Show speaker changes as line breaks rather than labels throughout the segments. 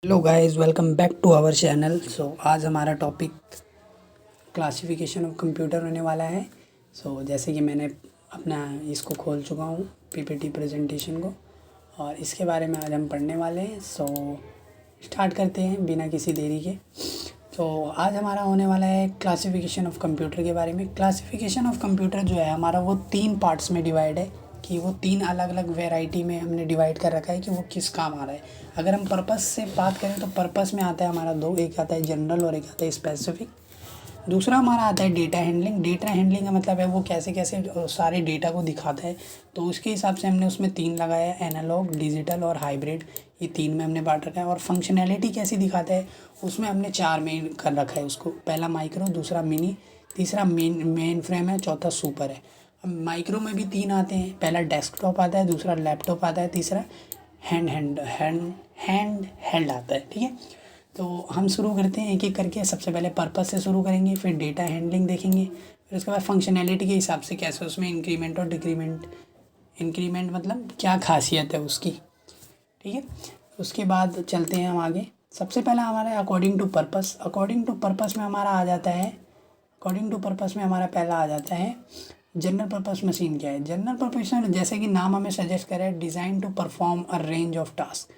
Hello guys, welcome back to our channel. आज हमारा topic classification of computer होने वाला है। जैसे कि मैंने अपना इसको खोल चुका हूँ पीपीटी प्रेजेंटेशन को, और इसके बारे में आज हम पढ़ने वाले हैं। स्टार्ट करते हैं बिना किसी देरी के। आज हमारा होने वाला है क्लासिफिकेशन ऑफ कंप्यूटर के बारे में। क्लासिफिकेशन ऑफ कंप्यूटर जो है हमारा, वो 3 पार्ट्स में डिवाइड है कि वो 3 अलग अलग वैरायटी में हमने डिवाइड कर रखा है कि वो किस काम आ रहा है। अगर हम पर्पस से बात करें तो पर्पस में आता है हमारा 2, एक आता है जनरल और एक आता है स्पेसिफिक। दूसरा हमारा आता है डेटा हैंडलिंग। डेटा हैंडलिंग का मतलब है वो कैसे कैसे सारे डेटा को दिखाता है। तो उसके हिसाब से हमने उसमें 3 लगाया है, एनालॉग, डिजिटल और हाइब्रिड। ये 3 में हमने बांट रखा है। और फंक्शनैलिटी कैसी दिखाता है उसमें हमने 4 में कर रखा है उसको। पहला माइक्रो, दूसरा मिनी, तीसरा मेन फ्रेम है, चौथा सुपर है। अब माइक्रो में भी 3 आते हैं। पहला डेस्कटॉप आता है, दूसरा लैपटॉप आता है, तीसरा हैंड हेल्ड आता है। ठीक है, तो हम शुरू करते हैं एक एक करके। सबसे पहले पर्पस से शुरू करेंगे, फिर डेटा हैंडलिंग देखेंगे, फिर उसके बाद फंक्शनैलिटी के हिसाब से कैसे उसमें इंक्रीमेंट और डिक्रीमेंट। इंक्रीमेंट मतलब क्या खासियत है उसकी। ठीक है, उसके बाद चलते हैं हम आगे। सबसे पहला हमारा according to purpose. According to purpose में हमारा आ जाता है, अकॉर्डिंग टू पर्पस में हमारा पहला आ जाता है जनरल पर्पस मशीन। क्या है जनरल पर्पस? जैसे कि नाम हमें सजेस्ट करे, designed to perform a range of task.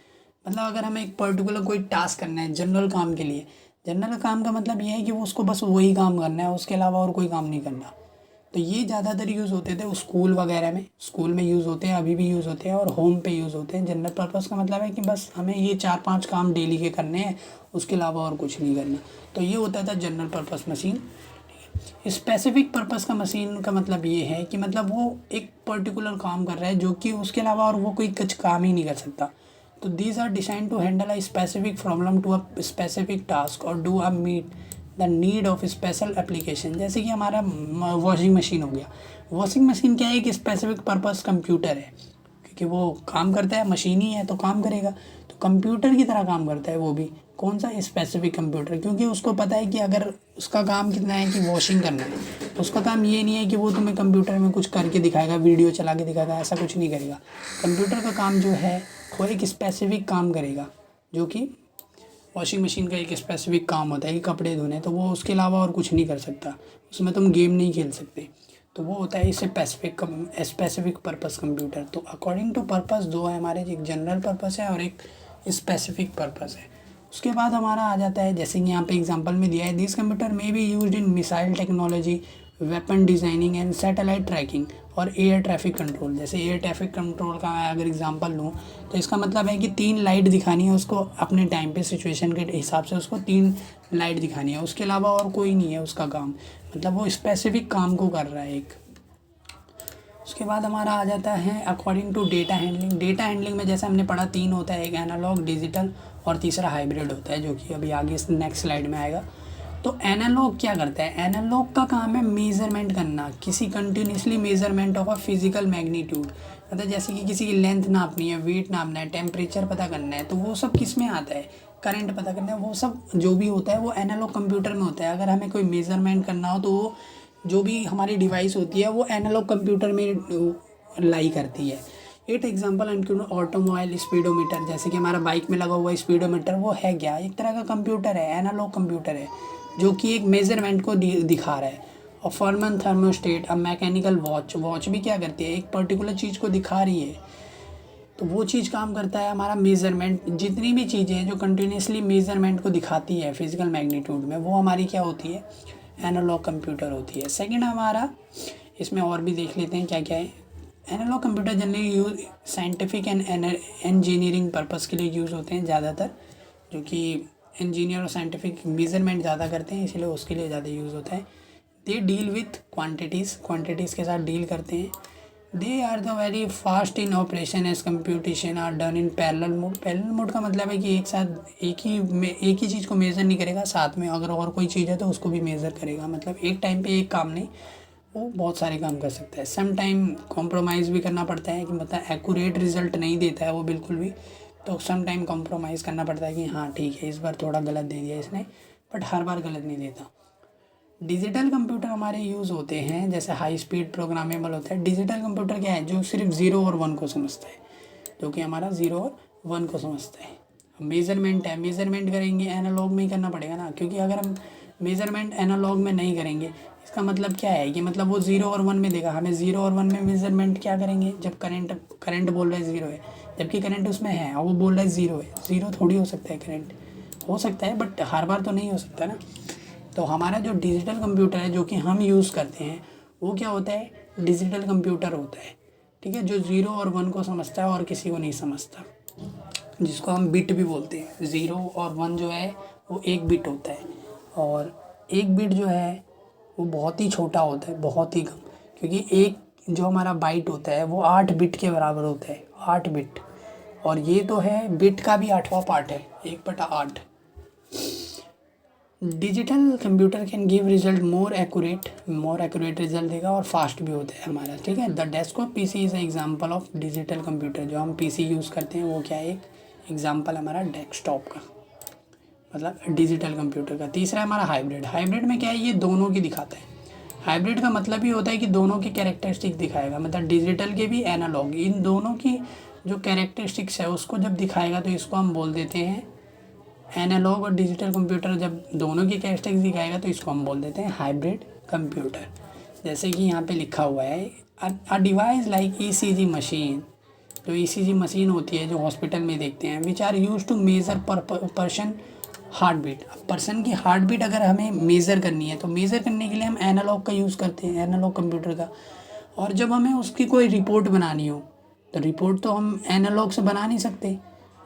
मतलब अगर हमें एक पर्टिकुलर कोई टास्क करना है जनरल काम के लिए, जनरल काम का मतलब ये है कि वो उसको बस वही काम करना है, उसके अलावा और कोई काम नहीं करना। तो ये ज़्यादातर यूज़ होते थे स्कूल वगैरह में, स्कूल में यूज़ होते हैं, अभी भी यूज़ होते हैं, और होम पे यूज़ होते हैं। जनरल पर्पस का मतलब है कि बस हमें ये 4-5 काम डेली के करने हैं, उसके अलावा और कुछ नहीं करना। तो ये होता था general purpose machine. Specific purpose का मशीन का मतलब ये है कि मतलब वो एक पर्टिकुलर काम कर रहा है जो कि उसके अलावा और वो कोई कुछ काम ही नहीं कर सकता। तो these are designed to handle a specific problem to a specific task और do a meet the need of special application. जैसे कि हमारा वॉशिंग मशीन हो गया। वॉशिंग मशीन क्या है, एक स्पेसिफिक पर्पस कंप्यूटर है, क्योंकि वो काम करता है, मशीन ही है तो काम करेगा। तो कंप्यूटर की तरह काम करता है वो भी। कौन सा? स्पेसिफिक कंप्यूटर, क्योंकि उसको पता है कि अगर उसका काम कितना है कि वॉशिंग करना है, उसका काम ये नहीं है कि वो तुम्हें कंप्यूटर में कुछ करके दिखाएगा, वीडियो चला के दिखाएगा, ऐसा कुछ नहीं करेगा। कंप्यूटर का काम जो है वो एक स्पेसिफिक काम करेगा, जो कि वॉशिंग मशीन का एक स्पेसिफिक काम होता है कि कपड़े धोने, तो वो उसके अलावा और कुछ नहीं कर सकता। उसमें तुम गेम नहीं खेल सकते। तो वो होता है इससे स्पेसिफिक पर्पस कंप्यूटर। तो अकॉर्डिंग टू पर्पस 2 है हमारे, एक जनरल पर्पस है और एक स्पेसिफिक पर्पस है। उसके बाद हमारा आ जाता है, जैसे कि यहाँ पे एग्जांपल में दिया है, दिस कंप्यूटर में be used in missile technology, weapon designing and satellite trekking और एयर ट्रैफिक कंट्रोल। जैसे एयर ट्रैफिक कंट्रोल का मैं अगर एग्जांपल लूँ तो इसका मतलब है कि 3 लाइट दिखानी है उसको अपने टाइम पे, सिचुएशन के हिसाब से उसको 3 लाइट दिखानी है, उसके अलावा और कोई नहीं है उसका काम। मतलब वो स्पेसिफिक काम को कर रहा है एक। उसके बाद हमारा आ जाता है according to data handling. Data handling में जैसे हमने पढ़ा 3 होता है, एक एनालॉग, डिजिटल और तीसरा हाइब्रिड होता है, जो कि अभी आगे नेक्स्ट स्लाइड में आएगा। तो एनालॉग क्या करता है? एनालॉग का काम है मेज़रमेंट करना, किसी continuously measurement of a physical magnitude. मतलब जैसे कि किसी की लेंथ नापनी है, वेट नापना है, टेम्परेचर पता करना है, तो वो सब किस में आता है? करंट पता करना है। वो सब जो भी होता है वो एनालॉग कंप्यूटर में होता है। अगर हमें कोई मेज़रमेंट करना हो तो वो जो भी हमारी डिवाइस होती है वो एनालॉग कंप्यूटर में लाई करती है। At example include automobile speedometer. जैसे कि हमारा बाइक में लगा हुआ स्पीडोमीटर, वो है क्या? एक तरह का कंप्यूटर है, एनालॉग कंप्यूटर है, जो कि एक मेजरमेंट को दिखा रहा है। और फॉर्मन थर्मोस्टेट, अब मैकेनिकल वॉच, वॉच भी क्या करती है? एक पर्टिकुलर चीज़ को दिखा रही है, तो वो चीज़ काम करता है हमारा मेज़रमेंट। जितनी भी चीज़ें हैं जो कंटिन्यूसली मेज़रमेंट को दिखाती है फिजिकल मैग्नीट्यूड में, वो हमारी क्या होती है? एनालॉग कंप्यूटर होती है। सेकंड हमारा, इसमें और भी देख लेते हैं क्या क्या है। Analog computer generally use scientific and engineering purpose के लिए यूज़ होते हैं ज़्यादातर, जो कि इंजीनियर और साइंटिफिक मेज़रमेंट ज़्यादा करते हैं, इसलिए उसके लिए ज़्यादा यूज़ होता है। They deal with quantities, quantities के साथ डील करते हैं। They are the very fast in operation as computation are done in parallel mode. Parallel mode का मतलब है कि एक साथ एक ही चीज़ को मेज़र नहीं करेगा, साथ में अगर और कोई चीज़ है तो उसको भी मेज़र करेगा। मतलब एक टाइम पे एक काम नहीं, वो बहुत सारे काम कर सकता है। सम टाइम कॉम्प्रोमाइज़ भी करना पड़ता है कि मतलब एक्यूरेट रिजल्ट नहीं देता है वो बिल्कुल भी, तो सम टाइम कॉम्प्रोमाइज़ करना पड़ता है कि हाँ ठीक है, इस बार थोड़ा गलत दे दिया इसने, बट हर बार गलत नहीं देता। डिजिटल कंप्यूटर हमारे यूज़ होते हैं, जैसे हाई स्पीड प्रोग्रामेबल होता है। डिजिटल कंप्यूटर क्या है? जो सिर्फ 0 और 1 को समझता है, जो कि हमारा 0 और 1 को समझता है। मेज़रमेंट है, मेज़रमेंट करेंगे एनालॉग में ही करना पड़ेगा ना, क्योंकि अगर हम मेज़रमेंट एनालॉग में नहीं करेंगे इसका मतलब क्या है कि मतलब वो 0 और 1 में देगा, हमें 0 और 1 में मेज़रमेंट क्या करेंगे जब करंट बोल रहा है 0 है, जबकि करंट उसमें है और वो बोल रहा है 0 है। 0 थोड़ी हो सकता है, करंट हो सकता है बट हर बार तो नहीं हो सकता ना। तो हमारा जो डिजिटल कंप्यूटर है जो कि हम यूज़ करते हैं वो क्या होता है, डिजिटल कंप्यूटर होता है, ठीक है, जो 0 और 1 को समझता है और किसी को नहीं समझता, जिसको हम बिट भी बोलते हैं। 0 और 1 जो है वो एक बिट होता है, और एक बिट जो है वो बहुत ही छोटा होता है, बहुत ही कम, क्योंकि एक जो हमारा बाइट होता है वो 8 बिट के बराबर होता है, 8 बिट, और ये तो है बिट का भी 8वां पार्ट है, 1/8। Digital computer can give result more accurate result देगा और फास्ट भी होता है हमारा, ठीक है। The desktop PC is example of digital computer. जो हम पीसी यूज़ करते हैं वो क्या है, एक एग्जांपल हमारा डेस्कटॉप का, मतलब डिजिटल कंप्यूटर का। तीसरा है हमारा हाइब्रिड। हाइब्रिड में क्या है, ये दोनों की दिखाता है। हाइब्रिड का मतलब ही होता है कि दोनों की कैरेक्टरिस्टिक दिखाएगा, मतलब डिजिटल के भी एनालॉग, इन दोनों की जो कैरेक्टरिस्टिक्स है उसको जब दिखाएगा तो इसको हम बोल देते हैं एनालॉग। और डिजिटल कंप्यूटर जब दोनों की कैरेक्टरिस्टिक्स दिखाएगा तो इसको हम बोल देते हैं हाइब्रिड कंप्यूटर। जैसे कि यहाँ पे लिखा हुआ है a device like ECG machine, जो ईसीजी मशीन होती है जो हॉस्पिटल में देखते हैं, which are use to measure person heart beat. अब पर्सन की हार्ट बीट अगर हमें मेज़र करनी है तो मेज़र करने के लिए हम एनालॉग का यूज़ करते हैं, एनालॉग कंप्यूटर का। और जब हमें उसकी कोई रिपोर्ट बनानी हो तो रिपोर्ट तो हम एनालॉग से बना नहीं सकते,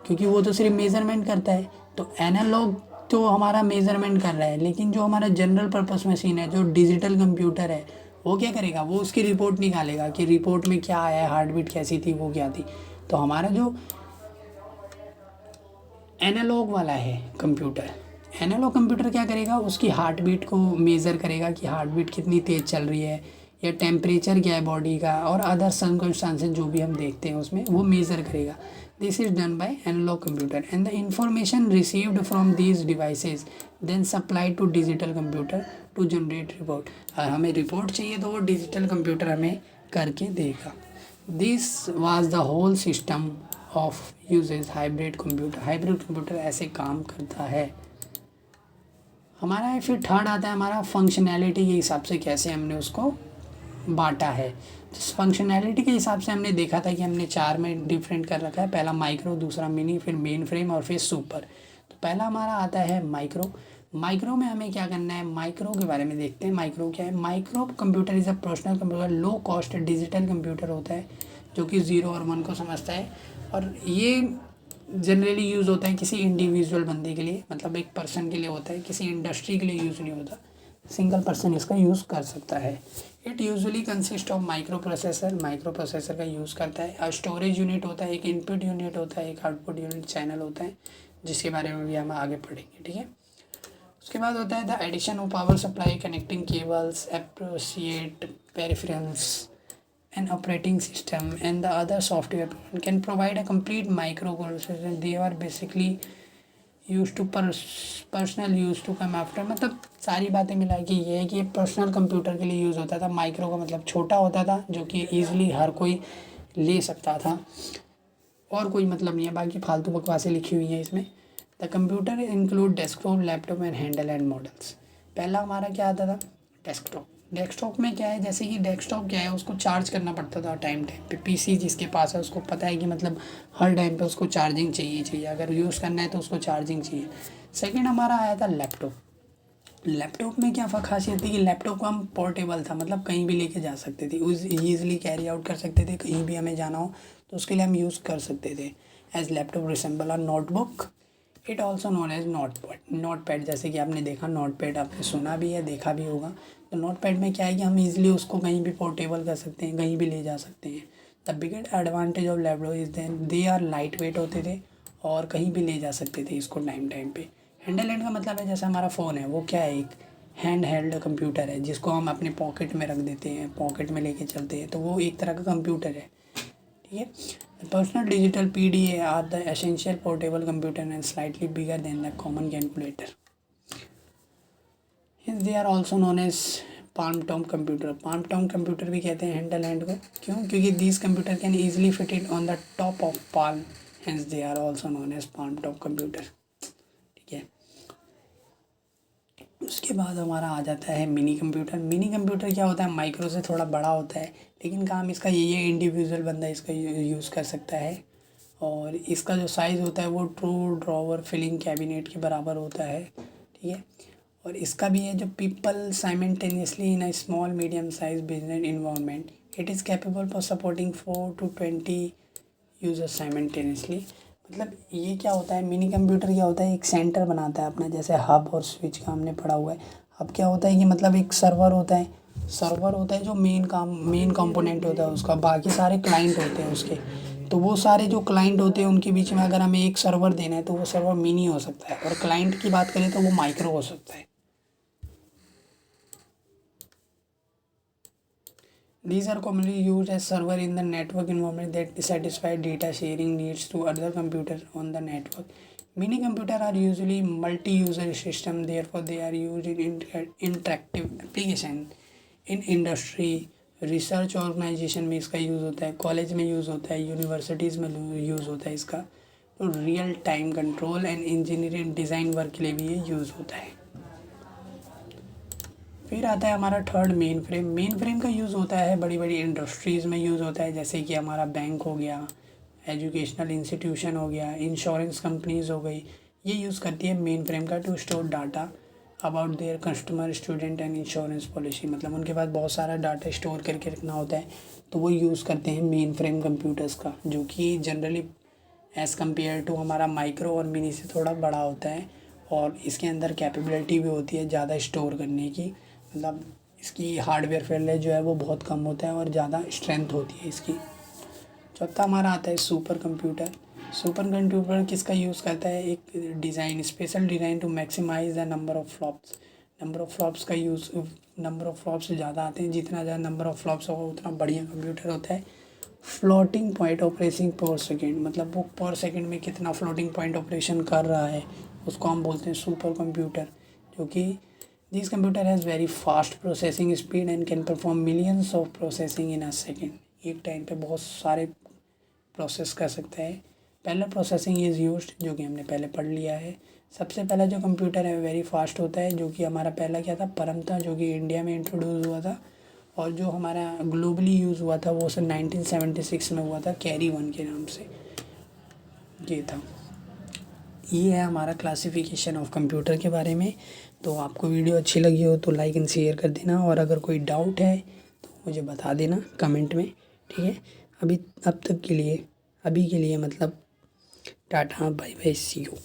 क्योंकि वो तो सिर्फ मेज़रमेंट करता है। तो एनालॉग तो हमारा मेज़रमेंट कर रहा है, लेकिन जो हमारा जनरल पर्पस मशीन है, जो डिजिटल कंप्यूटर है, वो क्या करेगा, वो उसकी रिपोर्ट निकालेगा कि रिपोर्ट में क्या आया है, हार्ट बीट कैसी थी, वो क्या थी। तो हमारा जो एनालॉग वाला है कंप्यूटर, एनालॉग कंप्यूटर क्या करेगा, उसकी हार्ट बीट को मेज़र करेगा कि हार्ट बीट कितनी तेज़ चल रही है, या टेम्परेचर क्या है बॉडी का, और अदर सर्कमस्टांसेस जो भी हम देखते हैं उसमें वो मेज़र करेगा। This is done by analog computer and the information received from these devices then supply to digital computer to generate report. और हमें रिपोर्ट चाहिए तो वो डिजिटल कंप्यूटर हमें करके देगा। This was the whole system of uses hybrid computer. Hybrid computer ऐसे काम करता है हमारा। फिर थर्ड आता है हमारा फंक्शनैलिटी के हिसाब से कैसे हमने उसको बांटा है। फंक्शनैलिटी के हिसाब से हमने देखा था कि हमने 4 में डिफरेंट कर रखा है, पहला माइक्रो, दूसरा मिनी, फिर मेन फ्रेम और फिर सुपर। तो पहला हमारा आता है माइक्रो। माइक्रो में हमें क्या करना है, माइक्रो के बारे में देखते हैं। माइक्रो क्या है, micro computer is a personal computer, low cost digital computer होता है जो कि 0 और 1 को समझता है। और ये जनरली यूज़ होता है किसी इंडिविजुअल बंदे के लिए, मतलब एक पर्सन के लिए होता है, किसी इंडस्ट्री के लिए यूज़ नहीं होता, सिंगल पर्सन इसका यूज़ कर सकता है। It usually consist of micro processor, micro processor का यूज़ करता है। स्टोरेज यूनिट होता है, एक इनपुट यूनिट होता है, एक आउटपुट यूनिट चैनल होता है, जिसके बारे में भी हम आगे पढ़ेंगे, ठीक है। उसके बाद होता है the addition of power supply, connecting cables, appropriate peripherals an operating system and the other software can provide a complete microprocessor. They are basically used to personal use to come after. मतलब सारी बातें मिला के ये है कि ये personal computer के लिए यूज़ होता था। माइक्रो का मतलब छोटा होता था, जो कि ईजिली हर कोई ले सकता था, और कोई मतलब नहीं है, बाकी फालतू बकवासें लिखी हुई हैं इसमें। The computer include desktop, laptop and handle and models. पहला हमारा क्या आता था, डेस्कटॉप। डेस्कटॉप में क्या है, जैसे कि डेस्कटॉप क्या है, उसको चार्ज करना पड़ता था टाइम टाइम पे। पीसी जिसके पास है उसको पता है कि मतलब हर टाइम पे उसको चार्जिंग चाहिए, अगर यूज़ करना है तो उसको चार्जिंग चाहिए। सेकंड हमारा आया था लैपटॉप। लैपटॉप में क्या खासियत थी कि लैपटॉप को हम पोर्टेबल था, मतलब कहीं भी लेके जा सकते थे, उस ईजिली कैरी आउट कर सकते थे, कहीं भी हमें जाना हो तो उसके लिए हम यूज़ कर सकते थे। As laptop resemble a notebook, it also known as note pad. जैसे कि आपने देखा नोट पैड, आपने सुना भी है, देखा भी होगा। तो नोट पैड में क्या है कि हम इजीली उसको कहीं भी पोर्टेबल कर सकते हैं, कहीं भी ले जा सकते हैं। The biggest advantage of laptop is then they are light weight होते थे और कहीं भी ले जा सकते थे इसको टाइम टाइम पे। हैंडल हैंड का मतलब है जैसे हमारा फ़ोन है, वो क्या है, एक हैंड हेल्ड कंप्यूटर है जिसको हम अपने पॉकेट में रख देते हैं, पॉकेट में लेके चलते हैं, तो वो एक तरह का कंप्यूटर है, ठीक है। Personal digital PDA are the essential portable computer and slightly bigger than the common calculator. They are also known as palm top computer. Palm top computer भी कहते हैं हैंडल हैंड को, क्यों, क्योंकि this computer can easily fit it on the top of palm hence they are also known as palm top computer. ठीक है, उसके बाद हमारा आ जाता है मिनी कंप्यूटर। मिनी कंप्यूटर क्या होता है, माइक्रो से थोड़ा बड़ा होता है, लेकिन काम इसका यही है, इंडिविजुअल बंदा इसका यूज़ कर सकता है। और इसका जो साइज़ होता है वो ट्रू ड्रॉवर फिलिंग कैबिनेट के बराबर होता है। ठीक है, और इसका भी है जो people simultaneously in a small medium size business environment, it is capable for supporting 4 to 20 users simultaneously. मतलब ये क्या होता है, मिनी कंप्यूटर क्या होता है, एक सेंटर बनाता है अपना, जैसे हब और स्विच का हमने पढ़ा हुआ है। हब क्या होता है कि मतलब एक सर्वर होता है, सर्वर होता है जो मेन कंपोनेंट होता है उसका, बाकी सारे क्लाइंट होते हैं उसके। तो वो सारे जो क्लाइंट होते हैं उनके बीच में अगर हमें एक सर्वर देना है तो वो सर्वर मिनी हो सकता है, और क्लाइंट की बात करें तो वो माइक्रो हो सकता है। These are commonly used as server in the network environment that satisfy data sharing needs to other computers on the network. Mini computers are usually multi-user system, therefore they are used in interactive application in industry, research organisation में इसका use होता है, college में use होता है, universities में use होता है इसका। तो real time control and engineering design work के लिए भी ये यूज़ होता है। फिर आता है हमारा third main frame. Main frame का यूज़ होता है बड़ी बड़ी इंडस्ट्रीज़ में यूज़ होता है, जैसे कि हमारा बैंक हो गया, एजुकेशनल इंस्टीट्यूशन हो गया, इंश्योरेंस कंपनीज हो गई। ये यूज़ करती है मेन फ्रेम का to store data about their customer, student and insurance policy. मतलब उनके पास बहुत सारा डाटा स्टोर करके रखना होता है, तो वो यूज़ करते हैं मेन फ्रेम कंप्यूटर्स का, जो कि जनरली एज़ कम्पेयर टू हमारा माइक्रो और मिनी से थोड़ा बड़ा होता है। और इसके अंदर कैपेबिलिटी भी होती है ज़्यादा स्टोर करने की, मतलब इसकी हार्डवेयर फेलियर जो है वो बहुत कम होता है और ज़्यादा स्ट्रेंथ होती है इसकी। चौथा हमारा आता है सुपर कंप्यूटर। सुपर कंप्यूटर किसका यूज़ करता है, एक design, special design to maximise the number of flops. Number of flops का यूज़, नंबर ऑफ़ फ्लॉप्स ज़्यादा आते हैं, जितना ज़्यादा नंबर ऑफ़ फ्लॉप्स होगा उतना बढ़िया कंप्यूटर होता है। फ्लोटिंग पॉइंट ऑपरेशन पर सेकेंड, मतलब वो पर सेकेंड में कितना फ्लोटिंग पॉइंट ऑपरेशन कर रहा है उसको हम बोलते हैं सुपर कंप्यूटर। जो कि this computer has very fast processing speed and can perform millions of processing in a second. एक टाइम पे बहुत सारे प्रोसेस कर सकता है। पहला प्रोसेसिंग इज़ यूज्ड, जो कि हमने पहले पढ़ लिया है। सबसे पहला जो कंप्यूटर है वेरी फास्ट होता है, जो कि हमारा पहला क्या था, परम था, जो कि इंडिया में इंट्रोड्यूस हुआ था। और जो हमारा ग्लोबली यूज़ हुआ था वो सन 1976 में हुआ था, कैरी 1 के नाम से। ये था, ये है हमारा क्लासिफिकेशन ऑफ कंप्यूटर के बारे में। तो आपको वीडियो अच्छी लगी हो तो लाइक एंड शेयर कर देना, और अगर कोई डाउट है तो मुझे बता देना कमेंट में। ठीक है, अभी के लिए मतलब tata bye bye see you.